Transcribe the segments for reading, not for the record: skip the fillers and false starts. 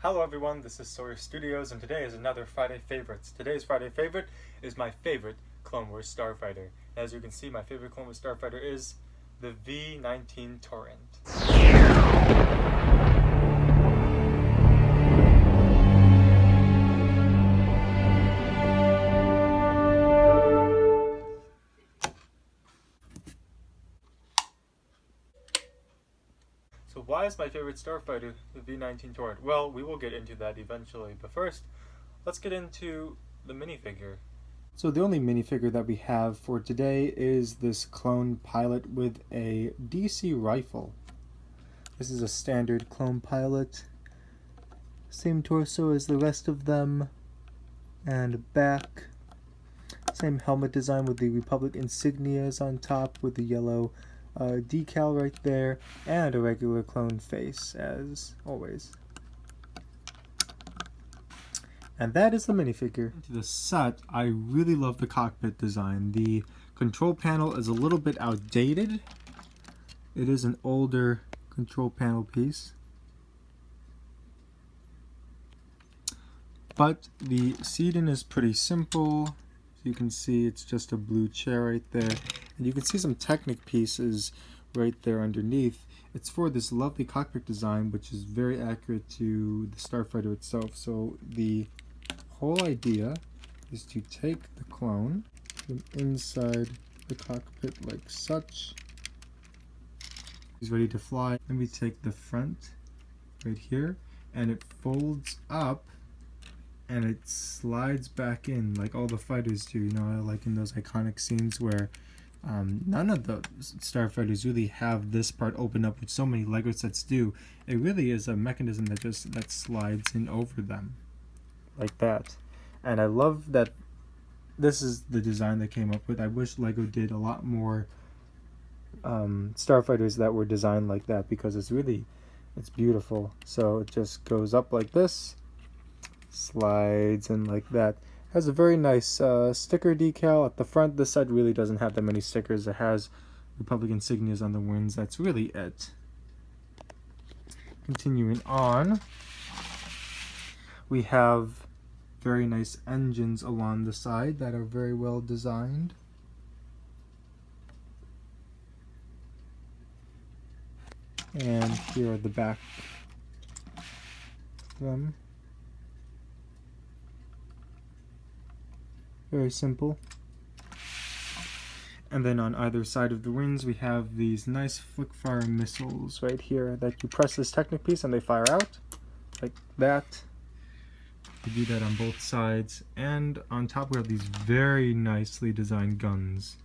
Hello everyone, this is Sawyer Studios, and today is another Friday Favorites. Today's Friday Favorite is my favorite Clone Wars Starfighter. As you can see, my favorite Clone Wars Starfighter is the V-19 Torrent. So why is my favorite Starfighter the V-19 Torrent? Well, we will get into that eventually, but first, let's get into the minifigure. So the only minifigure that we have for today is this clone pilot with a DC rifle. This is a standard clone pilot. Same torso as the rest of them. And back. Same helmet design with the Republic insignias on top with the yellow decal right there. And a regular clone face as always. And that is the minifigure. Into the set, I really love the cockpit design. The control panel is a little bit outdated. It is an older control panel piece. But the seating is pretty simple. As you can see, it's just a blue chair right there. And you can see some Technic pieces right there underneath. It's for this lovely cockpit design, which is very accurate to the Starfighter itself. So the whole idea is to take the clone from inside the cockpit like such. He's ready to fly. Then we take the front right here and it folds up and it slides back in like all the fighters do, you know, like in those iconic scenes where none of the Starfighters really have this part open up, which so many Lego sets do. It really is a mechanism that slides in over them. Like that. And I love that this is the design they came up with. I wish Lego did a lot more Starfighters that were designed like that, because it's beautiful. So it just goes up like this, slides in like that. Has a very nice sticker decal at the front. This side really doesn't have that many stickers. It has Republic insignias on the wings. That's really it. Continuing on, we have very nice engines along the side that are very well designed. And here are the back of them. Very simple. And then on either side of the wings we have these nice flick fire missiles right here that you press this Technic piece and they fire out like that. You do that on both sides, and on top we have these very nicely designed guns.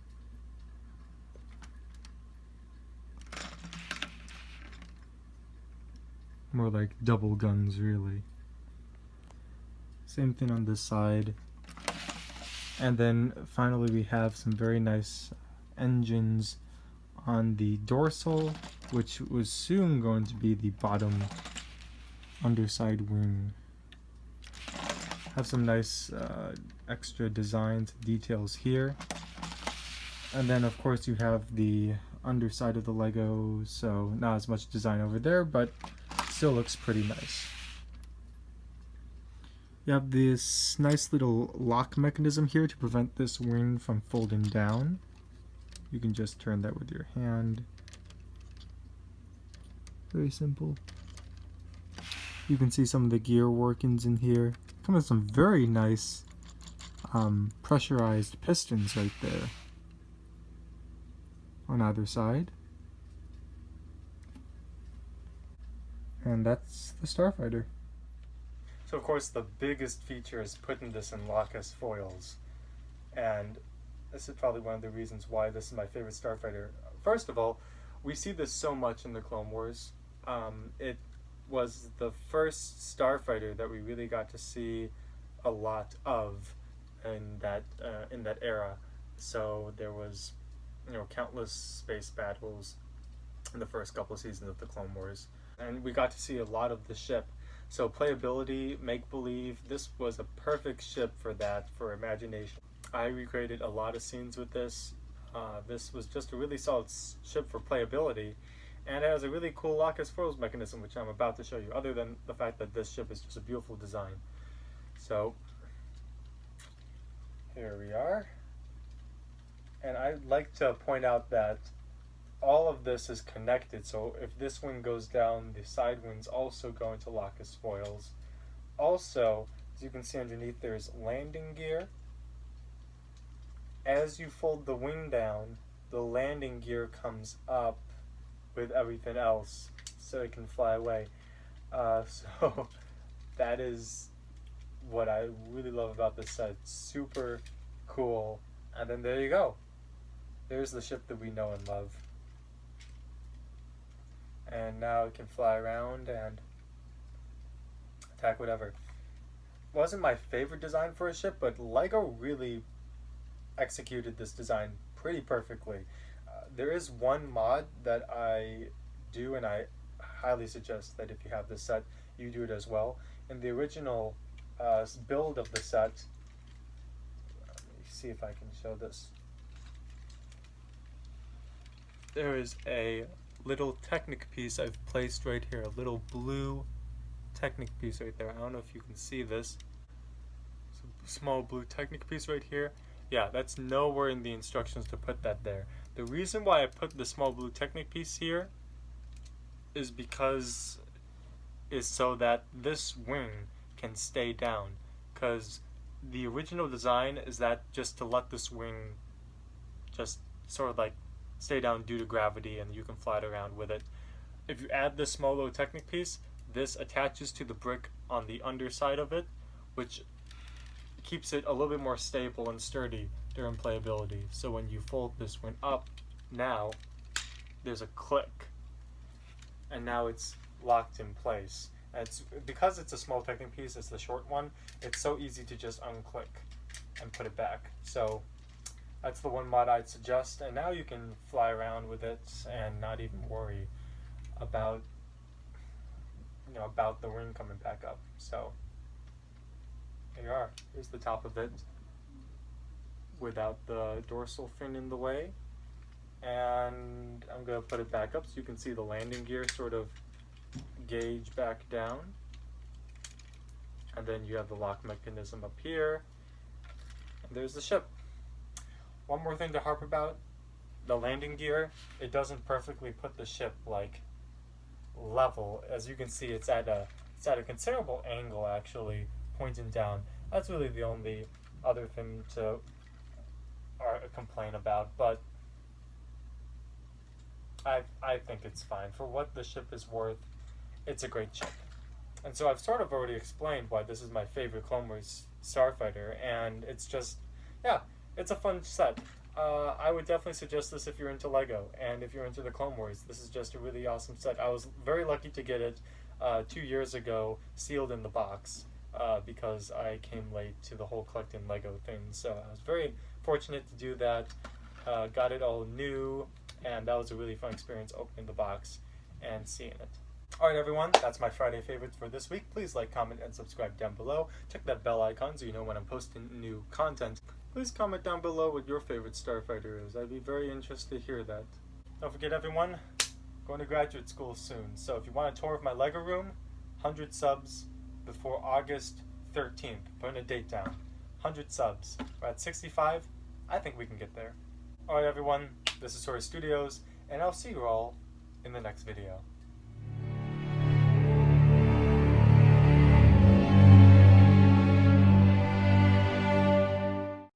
More like double guns, really. Same thing on this side. And then finally we have some very nice engines on the dorsal, which was soon going to be the bottom underside wing. Have some nice extra designs, details here. And then of course you have the underside of the Lego, so not as much design over there, but still looks pretty nice. You have this nice little lock mechanism here to prevent this wing from folding down. You can just turn that with your hand. Very simple. You can see some of the gear workings in here. Come with some very nice pressurized pistons right there on either side. And that's the Starfighter. So of course the biggest feature is putting this in lock as foils. And this is probably one of the reasons why this is my favorite Starfighter. First of all, we see this so much in the Clone Wars. It was the first Starfighter that we really got to see a lot of in that era. So there was, you know, countless space battles in the first couple of seasons of the Clone Wars, and we got to see a lot of the ship. So playability, make-believe, this was a perfect ship for that, for imagination. I recreated a lot of scenes with this. This was just a really solid ship for playability. And it has a really cool lock as foils mechanism, which I'm about to show you, other than the fact that this ship is just a beautiful design. So, here we are. And I'd like to point out that all of this is connected, so if this wing goes down, the side wings also go into lock as foils. Also, as you can see underneath, there's landing gear. As you fold the wing down, the landing gear comes up with everything else, so it can fly away. So that is what I really love about this set. It's super cool. And then there you go. There's the ship that we know and love. And now it can fly around and attack whatever. Wasn't my favorite design for a ship, but LEGO really executed this design pretty perfectly. There is one mod that I do, and I highly suggest that if you have this set, you do it as well. In the original build of the set, let me see if I can show this. There is a little Technic piece I've placed right here, a little blue Technic piece right there. I don't know if you can see this. It's a small blue Technic piece right here. Yeah, that's nowhere in the instructions to put that there. The reason why I put the small blue Technic piece here is so that this wing can stay down, because the original design is that just to let this wing just sort of like stay down due to gravity, and you can fly it around with it. If you add this small little Technic piece, this attaches to the brick on the underside of it, which keeps it a little bit more stable and sturdy during playability. So when you fold this wing up, now there's a click, and now it's locked in place. And because it's a small Technic piece, it's the short one, it's so easy to just unclick and put it back. So that's the one mod I'd suggest, and now you can fly around with it and not even worry about about the wing coming back up. So here you are. Here's the top of it without the dorsal fin in the way, and I'm going to put it back up so you can see the landing gear sort of gauge back down, and then you have the lock mechanism up here, and there's the ship. One more thing to harp about, the landing gear, it doesn't perfectly put the ship like level. As you can see, it's at a considerable angle actually, pointing down. That's really the only other thing to complain about, but I think it's fine. For what the ship is worth, it's a great ship. And so I've sort of already explained why this is my favorite Clone Wars Starfighter, and it's just, yeah, it's a fun set. I would definitely suggest this if you're into LEGO, and if you're into the Clone Wars, this is just a really awesome set. I was very lucky to get it 2 years ago, sealed in the box, because I came late to the whole collecting LEGO thing. So I was very fortunate to do that, got it all new, and that was a really fun experience opening the box and seeing it. Alright everyone, that's my Friday favorites for this week. Please like, comment, and subscribe down below. Check that bell icon so you know when I'm posting new content. Please comment down below what your favorite Starfighter is. I'd be very interested to hear that. Don't forget everyone, going to graduate school soon. So if you want a tour of my LEGO room, 100 subs before August 13th. Putting a date down. 100 subs. We're at 65. I think we can get there. Alright everyone, this is Tori Studios, and I'll see you all in the next video.